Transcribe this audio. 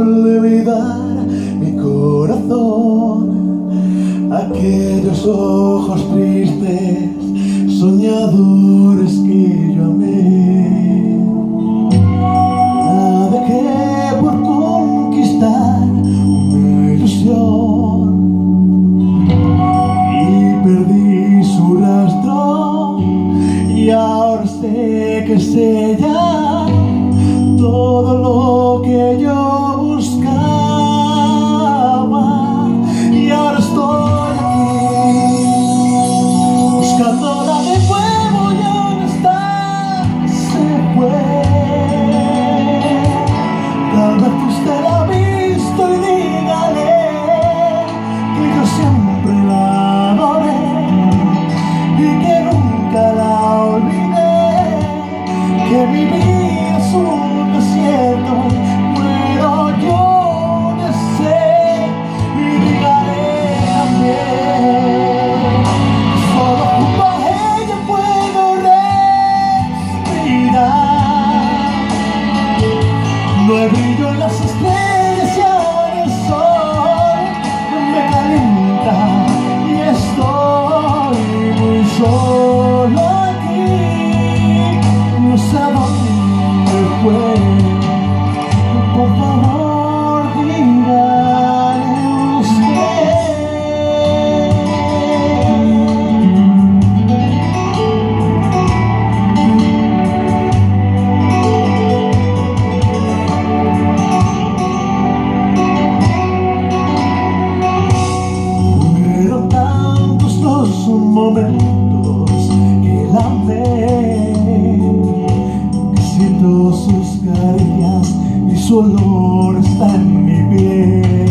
olvidar mi corazón, aquellos ojos tristes, soñadores que yo amé. La dejé por conquistar una ilusión y perdí su rastro, y ahora sé que es ella todo lo que yo buscaba, y ahora estoy aquí buscándola de nuevo. Ya no está, se fue. Tal vez usted la ha visto y dígale que yo siempre la adoré y que nunca la olvidé, que mi vida es un desierto, muero yo de sed, y dígale también, solo junto a ella puedo respirar. No hay brillo en las estrellas, y ahora el sol me calienta y estoy muy solo aquí, no sé a dónde fue. Por favor, dígale usted. Fueron tantos los momentos que la amé, que siento sus caricias y su olor está en mi piel.